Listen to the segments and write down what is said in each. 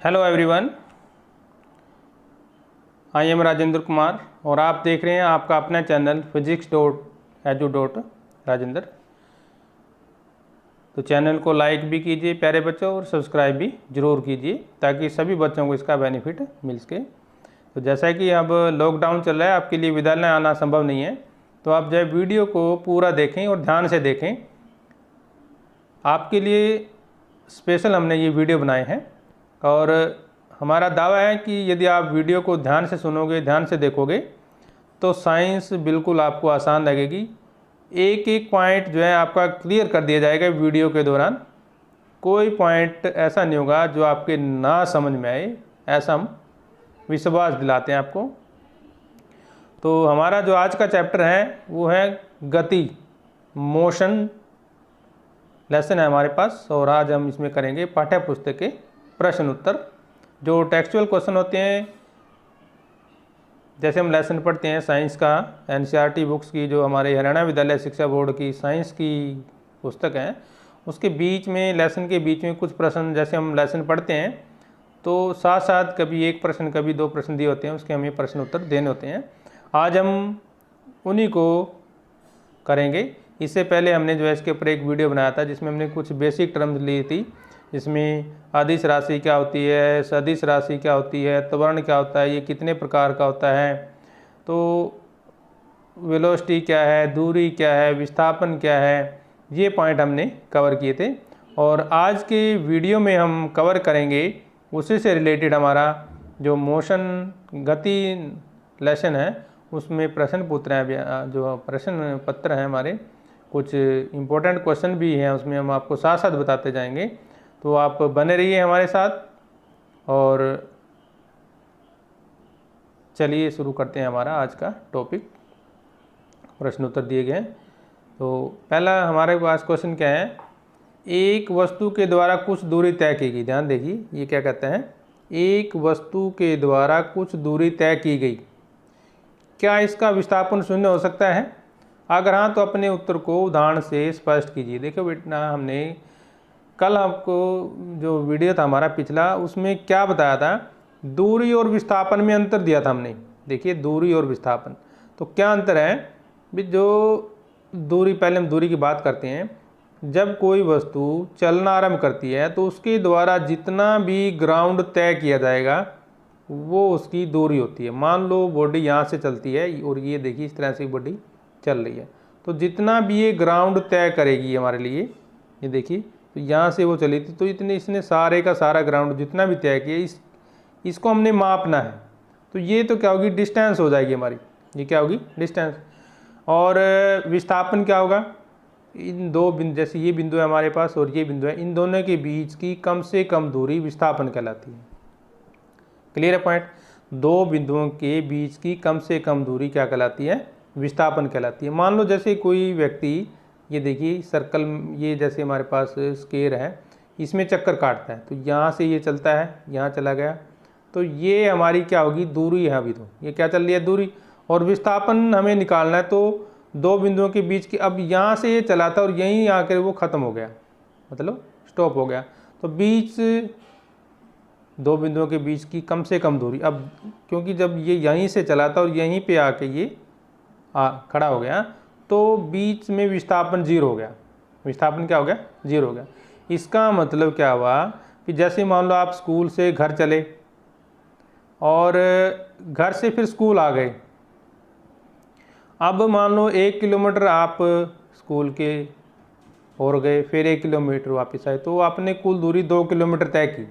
Hello everyone, I am Rajendra Kumar और आप देख रहे हैं आपका अपना चैनल physics.edu.राजेंद्र। तो चैनल को लाइक भी कीजिए प्यारे बच्चों और सब्सक्राइब भी ज़रूर कीजिए ताकि सभी बच्चों को इसका बेनिफिट मिल सके। तो जैसा कि अब लॉकडाउन चल रहा है, आपके लिए विद्यालय आना संभव नहीं है, तो आप जो वीडियो को पूरा देखें और ध्यान से देखें। आपके लिए स्पेशल हमने ये वीडियो बनाए हैं और हमारा दावा है कि यदि आप वीडियो को ध्यान से सुनोगे, ध्यान से देखोगे तो साइंस बिल्कुल आपको आसान लगेगी। एक एक पॉइंट जो है आपका क्लियर कर दिया जाएगा वीडियो के दौरान। कोई पॉइंट ऐसा नहीं होगा जो आपके ना समझ में आए, ऐसा हम विश्वास दिलाते हैं आपको। तो हमारा जो आज का चैप्टर है वो है गति, मोशन लेसन है हमारे पास, और आज हम इसमें करेंगे पाठ्य पुस्तक के प्रश्न उत्तर। जो टेक्सचुअल क्वेश्चन होते हैं, जैसे हम लेसन पढ़ते हैं साइंस का, एनसीईआरटी बुक्स की, जो हमारे हरियाणा विद्यालय शिक्षा बोर्ड की साइंस की पुस्तक है, उसके बीच में, लेसन के बीच में कुछ प्रश्न, जैसे हम लेसन पढ़ते हैं तो साथ साथ कभी एक प्रश्न कभी दो प्रश्न दिए होते हैं, उसके हमें प्रश्न उत्तर देने होते हैं। आज हम उन्हीं को करेंगे। इससे पहले हमने जो है इसके ऊपर एक वीडियो बनाया था जिसमें हमने कुछ बेसिक टर्म्स ली थी, जिसमें अदिश राशि क्या होती है, सदिश राशि क्या होती है, त्वरण क्या होता है, ये कितने प्रकार का होता है, तो वेलोसिटी क्या है, दूरी क्या है, विस्थापन क्या है, ये पॉइंट हमने कवर किए थे। और आज के वीडियो में हम कवर करेंगे उसी से रिलेटेड हमारा जो मोशन गति लेसन है, उसमें प्रश्न पत्र हैं, जो प्रश्न पत्र हैं हमारे, कुछ इम्पोर्टेंट क्वेश्चन भी हैं उसमें, हम आपको साथ साथ बताते जाएंगे। तो आप बने रहिए हमारे साथ और चलिए शुरू करते हैं हमारा आज का टॉपिक। प्रश्न उत्तर दिए गए हैं। तो पहला हमारे पास क्वेश्चन क्या है, एक वस्तु के द्वारा कुछ दूरी तय की गई। ध्यान देखिए, ये क्या कहते हैं, एक वस्तु के द्वारा कुछ दूरी तय की गई, क्या इसका विस्थापन शून्य हो सकता है? अगर हाँ तो अपने उत्तर को उदाहरण से स्पष्ट कीजिए। देखो बेटा, हमने कल आपको जो वीडियो था हमारा पिछला, उसमें क्या बताया था, दूरी और विस्थापन में अंतर दिया था हमने। देखिए, दूरी और विस्थापन, तो क्या अंतर है भी? जो दूरी, पहले हम दूरी की बात करते हैं। जब कोई वस्तु चलना आरंभ करती है तो उसके द्वारा जितना भी ग्राउंड तय किया जाएगा वो उसकी दूरी होती है। मान लो बॉडी यहाँ से चलती है और ये देखिए इस तरह से बॉडी चल रही है, तो जितना भी ये ग्राउंड तय करेगी हमारे लिए, ये देखिए, तो यहाँ से वो चली थी, तो इतने इसने सारे का सारा ग्राउंड जितना भी तय किया, इसको हमने मापना है। तो ये तो क्या होगी, डिस्टेंस हो जाएगी हमारी, ये क्या होगी, डिस्टेंस। और विस्थापन क्या होगा, इन दो बिंदु, जैसे ये बिंदु है हमारे पास और ये बिंदु है, इन दोनों के बीच की कम से कम दूरी विस्थापन कहलाती है। क्लियर है पॉइंट? दो बिंदुओं के बीच की कम से कम दूरी क्या कहलाती है, विस्थापन कहलाती है। मान लो जैसे कोई व्यक्ति, ये देखिए सर्कल, ये जैसे हमारे पास स्क्वायर है, इसमें चक्कर काटता है, तो यहाँ से ये चलता है, यहाँ चला गया, तो ये हमारी क्या होगी, दूरी है। अभी तो ये क्या चल रही है, दूरी। और विस्थापन हमें निकालना है, तो दो बिंदुओं के बीच की, अब यहाँ से ये चला था और यहीं आकर वो ख़त्म हो गया, मतलब स्टॉप हो गया, तो बीच दो बिंदुओं के बीच की कम से कम दूरी। अब क्योंकि जब ये यहीं से चला था और यहीं पे आके ये खड़ा हो गया, तो बीच में विस्थापन जीरो हो गया। विस्थापन क्या हो गया, जीरो हो गया। इसका मतलब क्या हुआ कि जैसे मान लो आप स्कूल से घर चले और घर से फिर स्कूल आ गए। अब मान लो 1 किलोमीटर आप स्कूल के और गए, फिर 1 किलोमीटर वापस आए, तो आपने कुल दूरी 2 किलोमीटर तय की,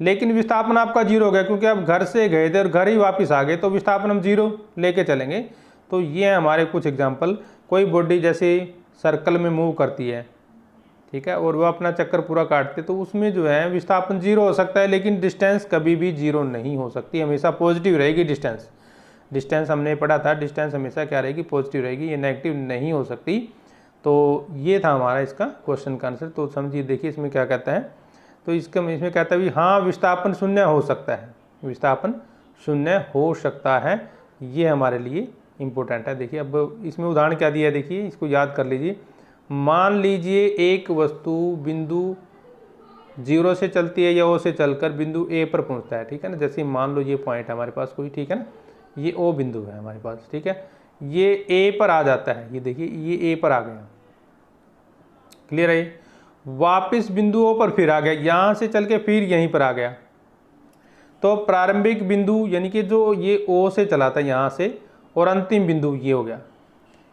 लेकिन विस्थापन आपका जीरो हो गया, क्योंकि आप घर से गए थे और घर ही वापस आ गए, तो विस्थापन हम जीरो लेके चलेंगे। तो ये है हमारे कुछ एग्जाम्पल। कोई बॉडी जैसे सर्कल में मूव करती है, ठीक है, और वह अपना चक्कर पूरा काटते, तो उसमें जो है विस्थापन जीरो हो सकता है, लेकिन डिस्टेंस कभी भी जीरो नहीं हो सकती, हमेशा पॉजिटिव रहेगी डिस्टेंस। डिस्टेंस हमने पढ़ा था, डिस्टेंस हमेशा क्या रहेगी, पॉजिटिव रहेगी, ये नेगेटिव नहीं हो सकती। तो ये था हमारा इसका क्वेश्चन का आंसर। तो समझिए, देखिए इसमें क्या कहता है, तो इसमें कहता है भी हाँ, विस्थापन शून्य हो सकता है, विस्थापन शून्य हो सकता है, ये हमारे लिए इम्पोर्टेंट है। देखिए अब इसमें उदाहरण क्या दिया है, देखिए इसको याद कर लीजिए। मान लीजिए एक वस्तु बिंदु 0 से चलती है या O से चलकर बिंदु A पर पहुंचता है, ठीक है ना। जैसे मान लो ये पॉइंट है हमारे पास कोई, ठीक है ना, ये O बिंदु है हमारे पास, ठीक है, ये A पर आ जाता है, ये देखिए ये A पर आ गया, क्लियर है। वापिस बिंदु O पर फिर आ गया, यहाँ से चल के फिर यहीं पर आ गया। तो प्रारंभिक बिंदु यानी कि जो ये O से चला था यहाँ से, और अंतिम बिंदु ये हो गया,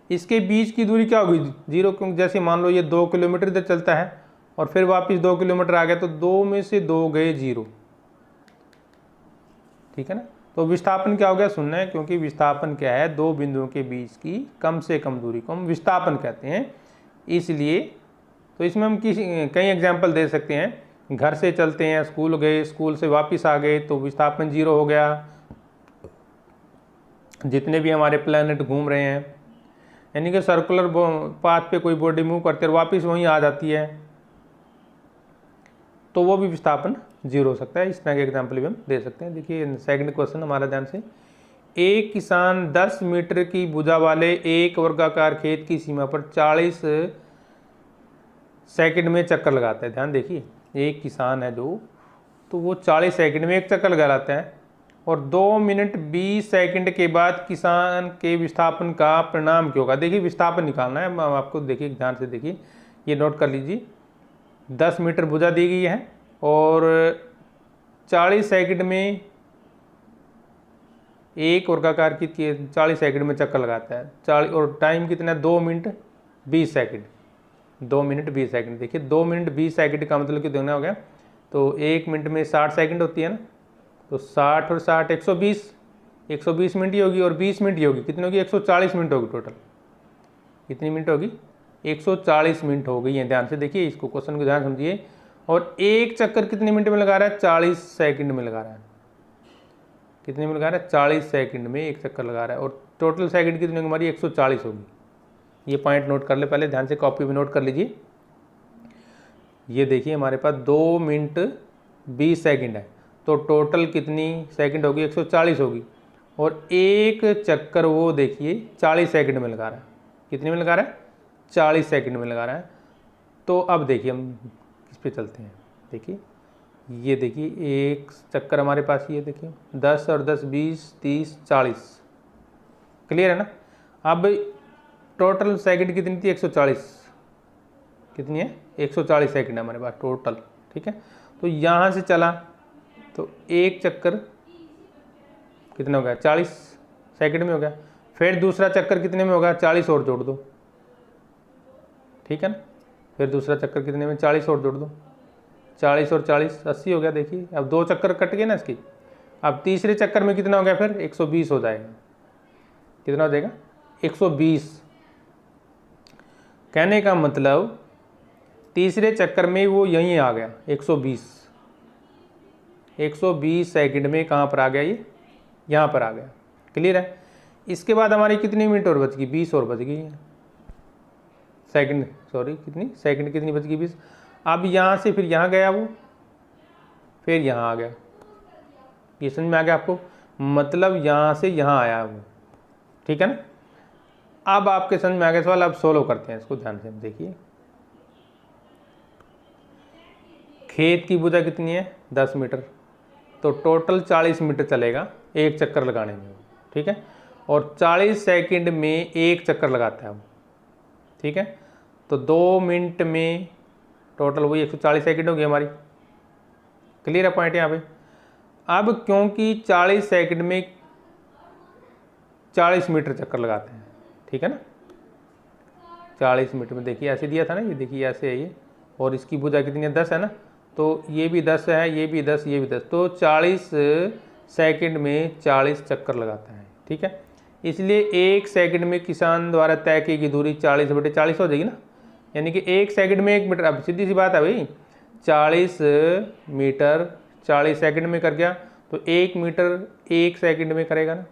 इसके बीच की दूरी क्या होगी 0, क्योंकि जैसे मान लो ये 2 किलोमीटर इधर चलता है और फिर वापस 2 किलोमीटर आ गया, तो 2 में से 2 गए 0, ठीक है ना। तो विस्थापन क्या हो गया 0 है, क्योंकि विस्थापन क्या है, दो बिंदुओं के बीच की कम से कम दूरी को हम विस्थापन कहते हैं, इसलिए। तो इसमें हम कई एग्जाम्पल दे सकते हैं। घर से चलते हैं, स्कूल गए, स्कूल से वापस आ गए तो विस्थापन 0 हो गया। जितने भी हमारे प्लैनेट घूम रहे हैं, यानी कि सर्कुलर पाथ पे कोई बॉडी मूव करते और वापस वहीं आ जाती है, तो वो भी विस्थापन 0 हो सकता है। इस तरह के एग्जाम्पल भी हम दे सकते हैं। देखिए सेकंड क्वेश्चन हमारा ध्यान से, एक किसान 10 मीटर की भुजा वाले एक वर्गाकार खेत की सीमा पर 40 सेकंड में चक्कर लगाता है। ध्यान देखिए, एक किसान है जो, तो वो 40 सेकंड में एक चक्कर लगाता है, और 2 मिनट 20 सेकंड के बाद किसान के विस्थापन का परिणाम क्या होगा। देखिए विस्थापन निकालना है आपको, देखिए ध्यान से देखिए, ये नोट कर लीजिए। 10 मीटर भुजा दी गई है और 40 सेकंड में एक वर्गाकार की 40 सेकंड में चक्कर लगाता है। 40 और टाइम कितना है 2 मिनट 20 सेकंड। 2 मिनट 20 सेकंड, देखिए 2 मिनट 20 सेकंड का मतलब कितना हो गया, तो 1 मिनट में 60 सेकंड होती है ना, तो 60 और 60 120 मिनट ही होगी, और 20 मिनट ही होगी, कितनी होगी 140 मिनट होगी टोटल। कितनी मिनट होगी 140 मिनट हो गई है। ध्यान से देखिए, इसको क्वेश्चन को ध्यान समझिए। और एक चक्कर कितने मिनट में लगा रहा है, 40 सेकंड में लगा रहा है। कितने में लगा रहा है, 40 सेकंड में एक चक्कर लगा रहा है, और टोटल सेकंड कितनी होगी हमारी 140 होगी। ये पॉइंट नोट कर ले पहले, ध्यान से कॉपी में नोट कर लीजिए। ये देखिए हमारे पास 2 मिनट 20 सेकंड है, तो टोटल कितनी सेकंड होगी 140 होगी, और एक चक्कर वो देखिए 40 सेकंड में लगा रहा है। कितने में लगा रहा है, 40 सेकंड में लगा रहा है। तो अब देखिए हम किस पे चलते हैं, देखिए ये देखिए एक चक्कर हमारे पास, ये देखिए 10 और 10 20 30 40, क्लियर है ना। अब टोटल सेकंड कितनी थी 140, कितनी है 140 सेकंड हमारे पास टोटल, ठीक है। तो यहाँ से चला तो एक चक्कर कितना हो गया 40 सेकंड में हो गया, फिर दूसरा चक्कर कितने में होगा 40 और जोड़ दो, ठीक है ना। फिर दूसरा चक्कर कितने में 40 और जोड़ दो, 40 और 40 80 हो गया। देखिए अब 2 चक्कर कट गए ना इसकी। अब तीसरे चक्कर में कितना हो गया, फिर 120 हो जाएगा। कितना हो जाएगा 120। कहने का मतलब तीसरे चक्कर में वो यहीं आ गया 120 सेकंड में कहाँ पर आ गया, ये यहाँ पर आ गया, क्लियर है। इसके बाद हमारी कितनी मिनट और बच गई, 20 और बच गई है सेकंड, सॉरी कितनी सेकंड कितनी बच गई 20। अब यहाँ से फिर यहाँ गया वो, फिर यहाँ आ गया। ये समझ में आ गया आपको, मतलब यहाँ से यहाँ आया वो, ठीक है ना। अब आपके समझ में आ गया सवाल, अब सोल्व करते हैं इसको ध्यान से। देखिए खेत की भुजा कितनी है 10 मीटर, तो टोटल 40 मीटर चलेगा एक चक्कर लगाने में, ठीक है। और 40 सेकंड में एक चक्कर लगाता है वो, ठीक है। तो 2 मिनट में टोटल वही 140 सेकंड होगी हमारी, क्लियर है पॉइंट यहाँ पे। अब क्योंकि 40 सेकंड में 40 मीटर चक्कर लगाते हैं, ठीक है ना। 40 मीटर में देखिए ऐसे दिया था ना, ये देखिए ऐसे है ये, और इसकी भुजा कितनी है 10 है ना, तो ये भी 10 है, ये भी 10, ये भी 10, तो 40 सेकंड में 40 चक्कर लगाता है, ठीक है। इसलिए एक सेकंड में किसान द्वारा तय की गई दूरी 40/40 हो जाएगी ना, यानी कि एक सेकंड में 1 मीटर। अब सीधी सी बात है भाई, 40 मीटर 40 सेकंड में कर गया, तो 1 मीटर 1 सेकंड में करेगा ना,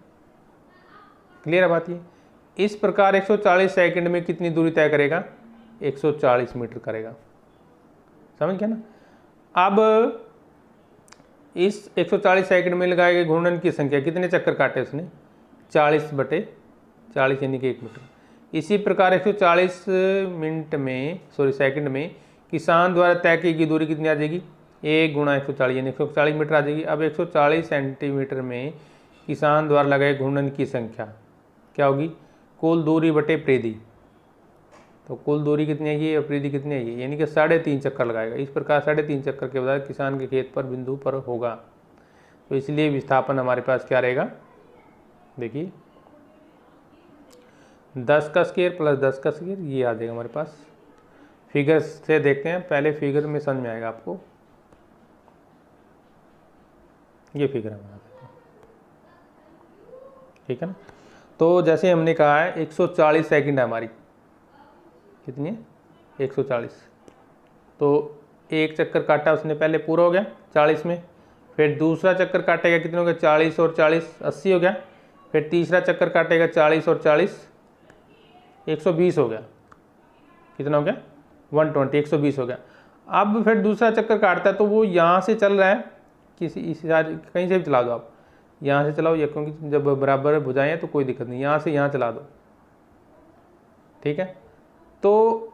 क्लियर है बात ये। इस प्रकार 140 सेकंड में कितनी दूरी तय करेगा, 140 मीटर करेगा, समझ गया ना। अब इस 140 सेकंड में लगाए गए घूर्णन की संख्या, कितने चक्कर काटे उसने 40/40 यानी कि 1 मीटर। इसी प्रकार 140 मिनट में, सॉरी सेकंड में किसान द्वारा तय की गई दूरी कितनी आ जाएगी 1 गुणा 140 यानी 140 मीटर आ जाएगी। अब 140 सेंटीमीटर में किसान द्वारा लगाए घूर्णन की संख्या क्या होगी? कुल दूरी बटे परिधि। तो कुल दूरी कितनी आएगी और परिधि कितनी आएगी? यानी कि 3.5 चक्कर लगाएगा। इस प्रकार 3.5 चक्कर के बाद किसान के खेत पर बिंदु पर होगा। तो इसलिए विस्थापन हमारे पास क्या रहेगा? देखिए 10 का स्क्वायर प्लस 10 का स्क्वायर, ये आ जाएगा हमारे पास। फिगर से देखते हैं, पहले फिगर में समझ में आएगा आपको। ये फिगर हमारा, ठीक है ना। तो जैसे हमने कहा है 140 सेकंड है हमारी, कितनी है? 140। तो एक चक्कर काटा उसने पहले, पूरा हो गया 40 में। फिर दूसरा चक्कर काटेगा, कितने हो गए? 40 और 40 80 हो गया। फिर तीसरा चक्कर काटेगा 40 और 40 120 हो गया। कितना हो गया? 120, 120 हो गया। अब फिर दूसरा चक्कर काटता है तो वो यहाँ से चल रहा है, कहीं से भी चला दो आप, यहाँ से चलाओ, या क्योंकि जब बराबर भुजाएं हैं तो कोई दिक्कत नहीं, यहाँ से यहाँ चला दो, ठीक है। तो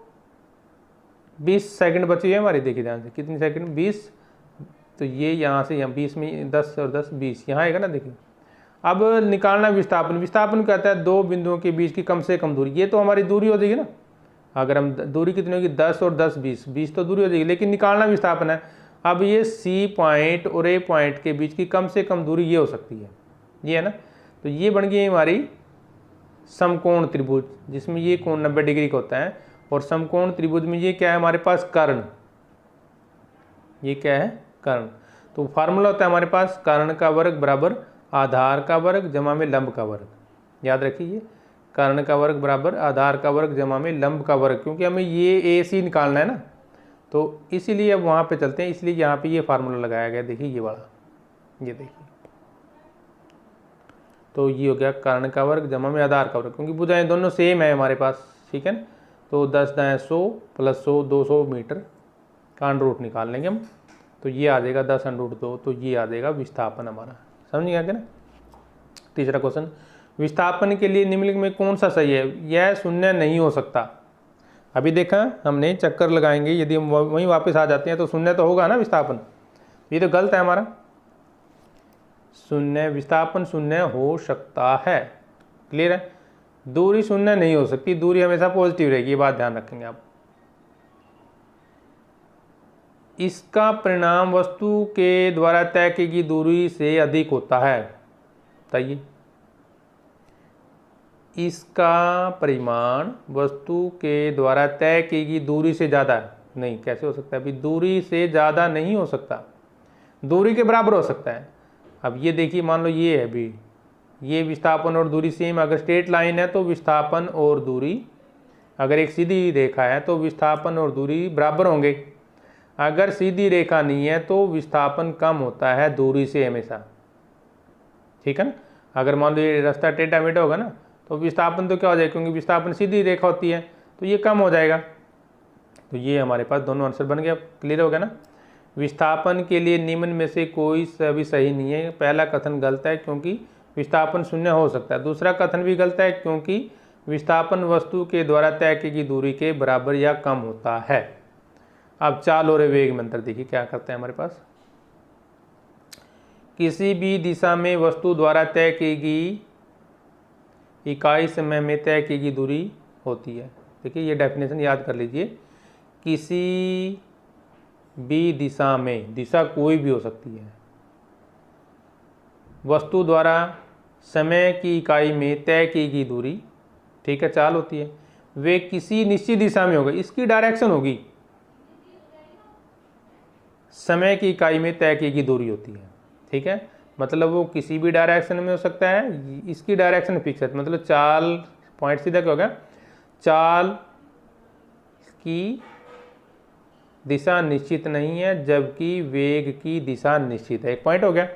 20 सेकंड बची है हमारी, देखिए ध्यान से, कितनी सेकंड? 20। तो ये यहाँ से यहाँ 20 में 10 और 10 20 यहाँ आएगा ना, देखिए। अब निकालना विस्थापन। विस्थापन कहता है दो बिंदुओं के बीच की कम से कम दूरी। ये तो हमारी दूरी हो जाएगी ना, अगर हम दूरी कितनी होगी? 10 और 10 20 तो दूरी हो जाएगी, लेकिन निकालना विस्थापन है। अब ये सी पॉइंट और ए पॉइंट के बीच की कम से कम दूरी ये हो सकती है, ये है ना। तो ये बन गई हमारी समकोण त्रिभुज, जिसमें ये कोण 90 डिग्री का होता है। और समकोण त्रिभुज में ये क्या है हमारे पास? कर्ण। ये क्या है? कर्ण। तो फार्मूला होता है हमारे पास कर्ण का वर्ग बराबर आधार का वर्ग जमा में लंब का वर्ग। याद रखिए, कर्ण का वर्ग बराबर आधार का वर्ग जमा में लंब का वर्ग, क्योंकि हमें ये ए सी निकालना है ना, तो इसीलिए अब वहाँ पे चलते हैं। इसलिए यहाँ पे ये फार्मूला लगाया गया, देखिए ये वाला, ये देखिए। तो ये हो गया कर्ण का वर्ग जमा में आधार का वर्ग, क्योंकि भुजाएं दोनों सेम है हमारे पास, ठीक है। तो 10 दाएँ 100 प्लस 100 200 मीटर का अंडर रूट निकाल लेंगे हम। तो ये आ जाएगा 10 अंडर रूट 2, तो ये आ जाएगा विस्थापन हमारा। समझ गया क्या ना। तीसरा क्वेश्चन, विस्थापन के लिए निम्नलिखित में कौन सा सही है? यह शून्य नहीं हो सकता। अभी देखा हमने, चक्कर लगाएंगे, यदि हम वहीं वापस आ जाते हैं तो शून्य तो होगा ना विस्थापन। ये तो गलत है हमारा, शून्य विस्थापन शून्य हो सकता है। क्लियर है? दूरी शून्य नहीं हो सकती, दूरी हमेशा पॉजिटिव रहेगी, ये बात ध्यान रखेंगे आप। इसका परिणाम वस्तु के द्वारा तय की गई दूरी से अधिक होता है। बताइए, इसका परिमाण वस्तु के द्वारा तय की गई दूरी से ज़्यादा नहीं, कैसे हो सकता है? अभी दूरी से ज़्यादा नहीं हो सकता, दूरी के बराबर हो सकता है। अब ये देखिए, मान लो ये है अभी, ये विस्थापन और दूरी सेम, अगर स्ट्रेट लाइन है तो विस्थापन और दूरी, अगर एक सीधी रेखा है तो विस्थापन और दूरी बराबर होंगे। अगर सीधी रेखा नहीं है तो विस्थापन कम होता है दूरी से हमेशा, ठीक है ना। अगर मान लो ये रास्ता टेढ़ा मेढ़ा होगा ना तो विस्थापन तो क्या हो जाएगा, क्योंकि विस्थापन सीधी रेखा होती है तो ये कम हो जाएगा। तो ये हमारे पास दोनों आंसर बन गया। क्लियर हो गया ना। विस्थापन के लिए निम्न में से कोई भी सही नहीं है। पहला कथन गलत है क्योंकि विस्थापन शून्य हो सकता है। दूसरा कथन भी गलत है क्योंकि विस्थापन वस्तु के द्वारा तय की गई दूरी के बराबर या कम होता है। अब चाल और वेग में अंतर देखिए क्या करते हैं हमारे पास। किसी भी दिशा में वस्तु द्वारा तय की गई इकाई समय में तय की गई दूरी होती है। देखिए ये डेफिनेशन याद कर लीजिए। किसी भी दिशा में, दिशा कोई भी हो सकती है, वस्तु द्वारा समय की इकाई में तय की गई दूरी, ठीक है, चाल होती है, वे किसी निश्चित दिशा में होगा, इसकी डायरेक्शन होगी, समय की इकाई में तय की गई दूरी होती है, ठीक है। मतलब वो किसी भी डायरेक्शन में हो सकता है, इसकी डायरेक्शन फिक्स है। मतलब चाल, पॉइंट सीधा क्या होगा, चाल की दिशा निश्चित नहीं है जबकि वेग की दिशा निश्चित है। एक पॉइंट हो गया।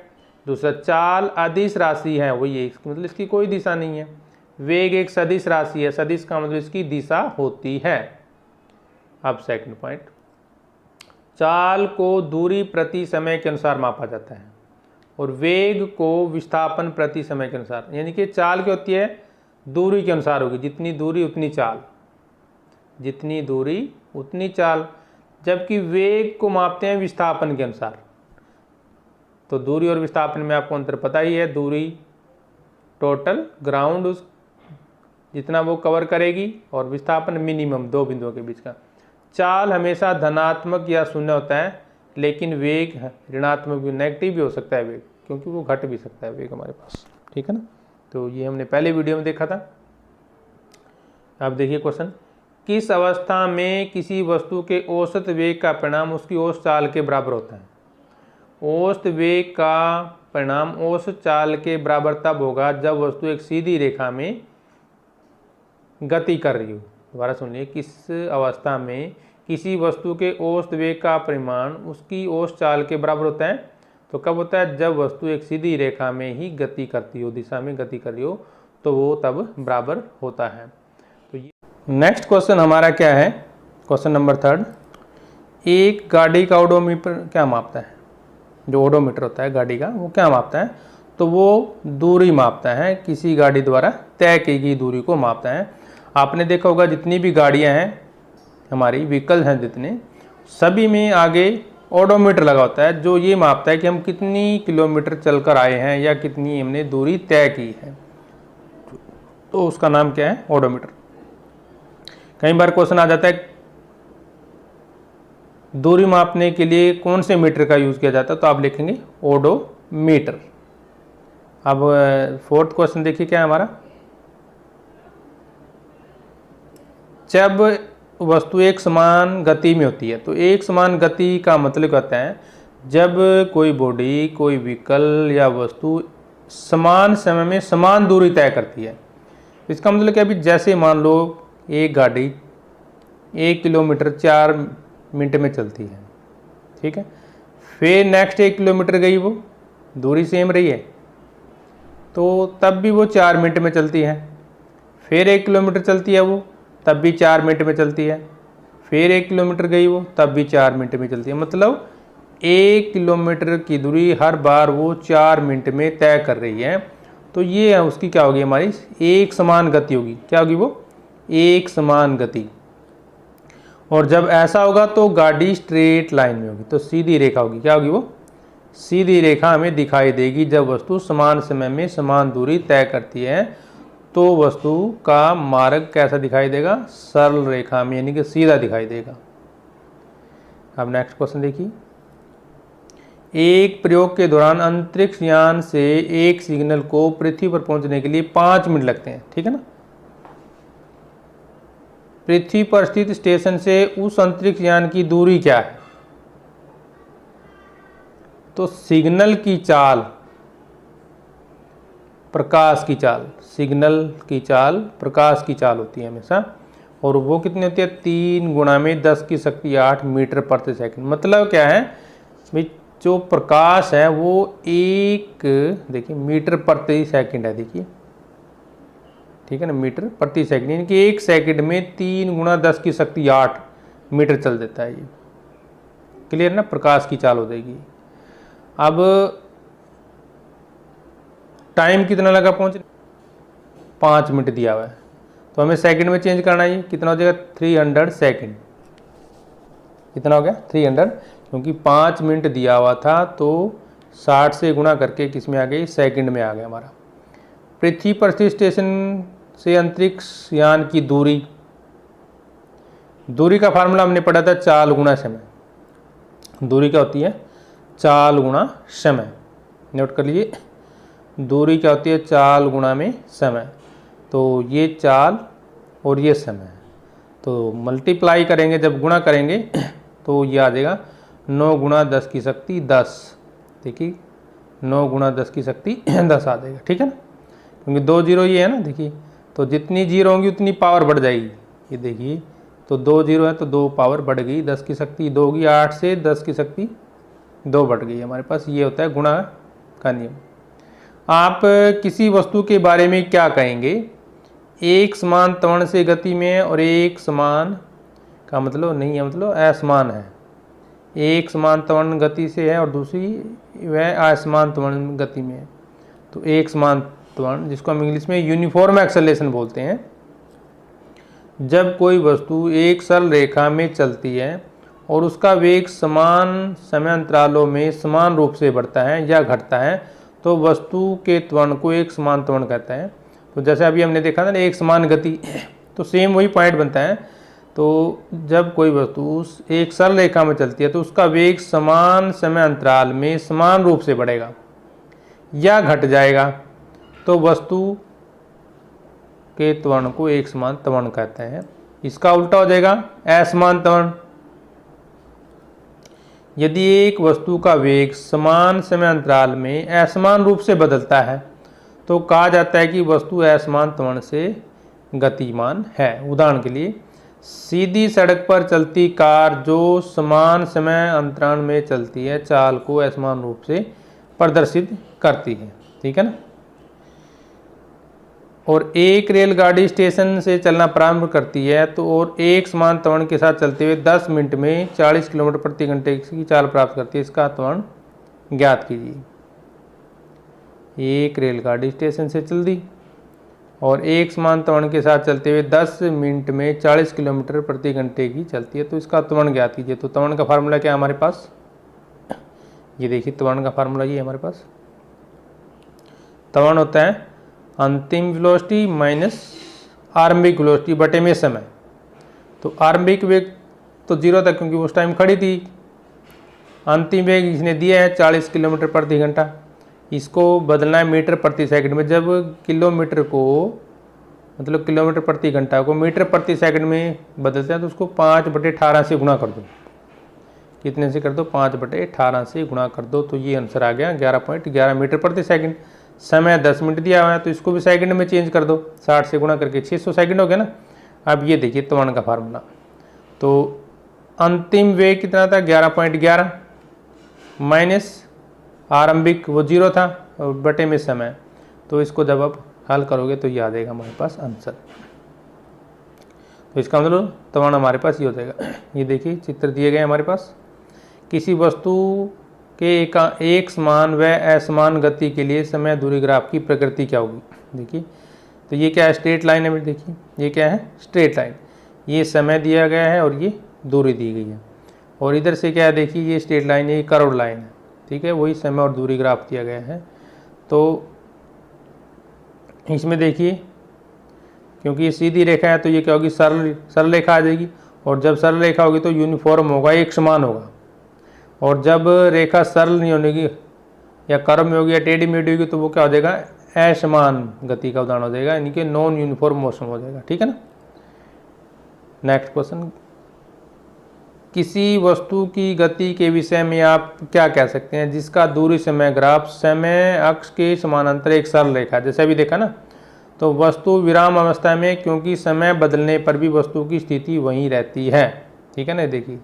दूसरा, चाल अदिश राशि है, वही है, मतलब इसकी कोई दिशा नहीं है। वेग एक सदिश राशि है, सदिश का मतलब इसकी दिशा होती है। अब सेकंड पॉइंट, चाल को दूरी प्रति समय के अनुसार मापा जाता है और वेग को विस्थापन प्रति समय के अनुसार। यानी कि चाल क्या होती है, दूरी के अनुसार होगी, जितनी दूरी उतनी चाल, जितनी दूरी उतनी चाल। जबकि वेग को मापते हैं विस्थापन के अनुसार। तो दूरी और विस्थापन में आपको अंतर पता ही है। दूरी टोटल ग्राउंड उस जितना वो कवर करेगी, और विस्थापन मिनिमम दो बिंदुओं के बीच का। चाल हमेशा धनात्मक या शून्य होता है, लेकिन वेग ऋणात्मक भी, नेगेटिव भी हो सकता है वेग, क्योंकि वो घट भी सकता है वेग हमारे पास, ठीक है ना। तो ये हमने पहले वीडियो में देखा था। अब देखिए क्वेश्चन, किस अवस्था में किसी वस्तु के औसत वेग का परिणाम उसकी औसत चाल के बराबर होता है? औसत वेग का परिणाम औसत चाल के बराबर तब होगा जब वस्तु एक सीधी रेखा में गति कर रही हो। दोबारा सुनिए, किस अवस्था में किसी वस्तु के औसत वेग का परिमाण उसकी औसत चाल के बराबर होता है? तो कब होता है? जब वस्तु एक सीधी रेखा में ही गति करती हो, दिशा में गति कर रही हो, तो वो तब बराबर होता है। तो ये नेक्स्ट क्वेश्चन हमारा क्या है? क्वेश्चन नंबर 3, एक गाड़ी का ओडोमीटर क्या मापता है? जो ओडोमीटर होता है गाड़ी का, वो क्या मापता है? तो वो दूरी मापता है, किसी गाड़ी द्वारा तय की गई दूरी को मापता है। आपने देखा होगा जितनी भी गाड़ियां हैं हमारी, व्हीकल हैं जितने, सभी में आगे ओडोमीटर लगा होता है, जो ये मापता है कि हम कितनी किलोमीटर चलकर आए हैं या कितनी हमने दूरी तय की है। तो उसका नाम क्या है? ओडोमीटर। कई बार क्वेश्चन आ जाता है दूरी मापने के लिए कौन से मीटर का यूज किया जाता है? तो आप लिखेंगे ओडोमीटर। अब 4th क्वेश्चन देखिए क्या है हमारा, जब वस्तु एक समान गति में होती है। तो एक समान गति का मतलब कहता है जब कोई बॉडी, कोई व्हीकल या वस्तु समान समय में समान दूरी तय करती है। इसका मतलब क्या, अभी जैसे मान लो एक गाड़ी 1 किलोमीटर 4 मिनट में चलती है, ठीक है, फिर नेक्स्ट 1 किलोमीटर गई, वो दूरी सेम रही है, तो तब भी वो 4 मिनट में चलती है। फिर 1 किलोमीटर चलती है वो, तब भी 4 मिनट में चलती है। फिर 1 किलोमीटर गई वो, तब भी 4 मिनट में चलती है। मतलब 1 किलोमीटर की दूरी हर बार वो 4 मिनट में तय कर रही है। तो ये उसकी क्या होगी, हमारी एक समान गति होगी। क्या होगी वो? एक समान गति। और जब ऐसा होगा तो गाड़ी स्ट्रेट लाइन में होगी, तो सीधी रेखा होगी। क्या होगी वो? सीधी रेखा हमें दिखाई देगी जब वस्तु समान समय में समान दूरी तय करती है। तो वस्तु का मार्ग कैसा दिखाई देगा? सरल रेखा में, यानी कि सीधा दिखाई देगा। अब नेक्स्ट क्वेश्चन देखिए, एक प्रयोग के दौरान अंतरिक्ष यान से एक सिग्नल को पृथ्वी पर पहुंचने के लिए 5 मिनट लगते हैं, ठीक है ना। पृथ्वी पर स्थित स्टेशन से उस अंतरिक्ष यान की दूरी क्या है? तो सिग्नल की चाल, प्रकाश की चाल, सिग्नल की चाल प्रकाश की चाल होती है हमेशा, और वो कितनी होती है? 3 गुणा में 10 की शक्ति 8 मीटर प्रति सेकंड। मतलब क्या है भाई, जो प्रकाश है वो एक, देखिए, मीटर प्रति सेकंड है, देखिए, ठीक है ना, मीटर प्रति सेकंड, यानी कि 1 सेकंड में 3 गुणा 10 की शक्ति 8 मीटर चल देता है। ये क्लियर ना, प्रकाश की चाल हो जाएगी। अब टाइम कितना लगा पहुंचने? 5 मिनट दिया हुआ है, तो हमें सेकंड में चेंज करना है। कितना हो जाएगा? 300 सेकंड। कितना हो गया? 300, क्योंकि 5 मिनट दिया हुआ था, तो 60 से गुणा करके किस में आ गई? सेकंड में आ गया हमारा। पृथ्वी पर स्थित स्टेशन से अंतरिक्ष यान की दूरी, दूरी का फार्मूला हमने पढ़ा था चाल गुणा समय। दूरी क्या होती है? चाल गुणा समय। नोट कर लीजिए, दूरी क्या होती है? चाल गुणा में समय। तो ये चाल और ये समय, तो मल्टीप्लाई करेंगे, जब गुणा करेंगे तो ये आ जाएगा 9 गुणा 10 की शक्ति 10। देखिए, 9 गुणा 10 की शक्ति 10 आ जाएगा, ठीक है ना, क्योंकि 2 जीरो ये है ना। देखिए, तो जितनी जीरो होंगी उतनी पावर बढ़ जाएगी। ये देखिए, तो 2 जीरो है तो 2 पावर बढ़ गई, 10 की शक्ति 2 होगी, 8 से 10 की शक्ति 2 बढ़ गई हमारे पास। ये होता है गुणा का नियम। आप किसी वस्तु के बारे में क्या कहेंगे? एक समान त्वरण से गति में और एक समान का मतलब नहीं है, मतलब असमान है। एक समान त्वरण गति से है और दूसरी वह असमान त्वरण गति में है। तो एक समान त्वरण, जिसको हम इंग्लिश में यूनिफॉर्म एक्सेलरेशन बोलते हैं, जब कोई वस्तु एक सरल रेखा में चलती है और उसका वेग समान समय अंतरालों में समान रूप से बढ़ता है या घटता है तो वस्तु के त्वरण को एक समान त्वरण कहते हैं। तो जैसे अभी हमने देखा था ना एक समान गति, तो सेम वही पॉइंट बनता है। तो जब कोई वस्तु एक सरल रेखा में चलती है तो उसका वेग समान समय अंतराल में समान रूप से बढ़ेगा या घट जाएगा तो वस्तु के त्वरण को एक समान त्वरण कहते हैं। इसका उल्टा हो जाएगा असमान त्वरण। यदि एक वस्तु का वेग समान समय अंतराल में असमान रूप से बदलता है तो कहा जाता है कि वस्तु असमान त्वरण से गतिमान है। उदाहरण के लिए सीधी सड़क पर चलती कार जो समान समय अंतराल में चलती है चाल को असमान रूप से प्रदर्शित करती है, ठीक है ना। और एक रेलगाड़ी स्टेशन से चलना प्रारंभ करती है तो और एक समान त्वरण के साथ चलते हुए 10 मिनट में 40 किलोमीटर प्रति घंटे की चाल प्राप्त करती है। इसका त्वरण ज्ञात कीजिए। एक रेलगाड़ी स्टेशन से चल दी और एक समान त्वरण के साथ चलते हुए 10 मिनट में 40 किलोमीटर प्रति घंटे की चलती है तो इसका त्वरण ज्ञात कीजिए। तो त्वरण का फार्मूला क्या है हमारे पास, ये देखिए त्वरण का फार्मूला ये हमारे पास त्वरण होता है अंतिम वेलोसिटी माइनस आरंभिक वेलोसिटी बटे में समय। तो आरंभिक वेग तो 0 था क्योंकि उस टाइम खड़ी थी। अंतिम वेग इसने दिया है 40 किलोमीटर प्रति घंटा, इसको बदलना है मीटर प्रति सेकंड में। जब किलोमीटर को मतलब किलोमीटर प्रति घंटा को मीटर प्रति सेकंड में बदलते हैं तो उसको 5/18 से गुणा कर दो। कितने से कर दो, 5/18 से गुणा कर दो तो ये आंसर आ गया 11.11 मीटर प्रति सेकंड। समय 10 मिनट दिया हुआ है तो इसको भी सेकंड में चेंज कर दो, 60 से गुणा करके 600 सेकंड हो गया ना। अब ये देखिए त्वरण का फार्मूला, तो अंतिम वेग कितना था 11.11 माइनस आरंभिक वो 0 था और बटे में समय। तो इसको जब आप हल करोगे तो ये आ जाएगा हमारे पास आंसर। तो इसका मतलब त्वरण हमारे पास ये हो जाएगा। ये देखिए चित्र दिए गए हमारे पास। किसी वस्तु के एक समान व असमान गति के लिए समय दूरी ग्राफ की प्रकृति क्या होगी। देखिए तो ये क्या है, स्ट्रेट लाइन है। देखिए ये क्या है, स्ट्रेट लाइन। ये समय दिया गया है और ये दूरी दी गई है और इधर से क्या है, देखिए ये स्ट्रेट लाइन है, ये कर्व लाइन है, ठीक है। वही समय और दूरी ग्राफ दिया गया है। तो इसमें देखिए क्योंकि ये सीधी रेखा है तो ये क्या होगी, सरल रेखा आ जाएगी। और जब सरल रेखा होगी तो यूनिफॉर्म होगा, एक समान होगा। और जब रेखा सरल नहीं होगी या कर्व में होगी या टेढ़ी मेढ़ी होगी तो वो क्या हो जाएगा, असमान गति का उदाहरण हो जाएगा, यानी कि नॉन यूनिफॉर्म मोशन हो जाएगा, ठीक है ना। नेक्स्ट क्वेश्चन, किसी वस्तु की गति के विषय में आप क्या कह सकते हैं जिसका दूरी समय ग्राफ समय अक्ष के समानांतर एक सरल रेखा। जैसे अभी देखा ना, तो वस्तु विराम अवस्था में क्योंकि समय बदलने पर भी वस्तु की स्थिति वहीं रहती है, ठीक है ना। देखिए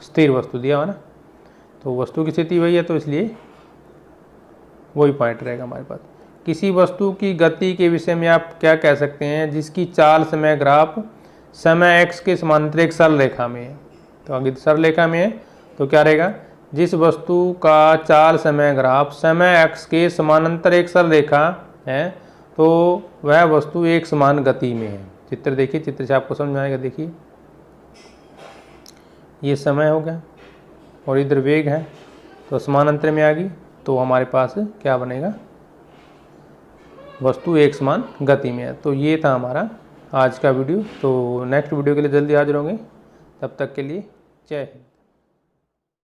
स्थिर वस्तु दिया हुआ ना, तो वस्तु की स्थिति वही है तो इसलिए वही पॉइंट रहेगा हमारे पास। किसी वस्तु की गति के विषय में आप क्या कह सकते हैं जिसकी चाल समय ग्राफ समय एक्स के समानांतर एक सरल रेखा में है। तो अगर सरल रेखा में है तो क्या रहेगा, जिस वस्तु का चाल समय ग्राफ समय एक्स के समानांतर एक सरल रेखा है तो वह वस्तु एक समान गति में है। चित्र देखिए, चित्र से आपको समझ में आएगा। देखिए ये समय हो गया और इधर वेग है तो समानांतर में आ गई तो हमारे पास क्या बनेगा, वस्तु एक समान गति में है। तो ये था हमारा आज का वीडियो। तो नेक्स्ट वीडियो के लिए जल्दी हाजिर होंगे, तब तक के लिए जय हिंद।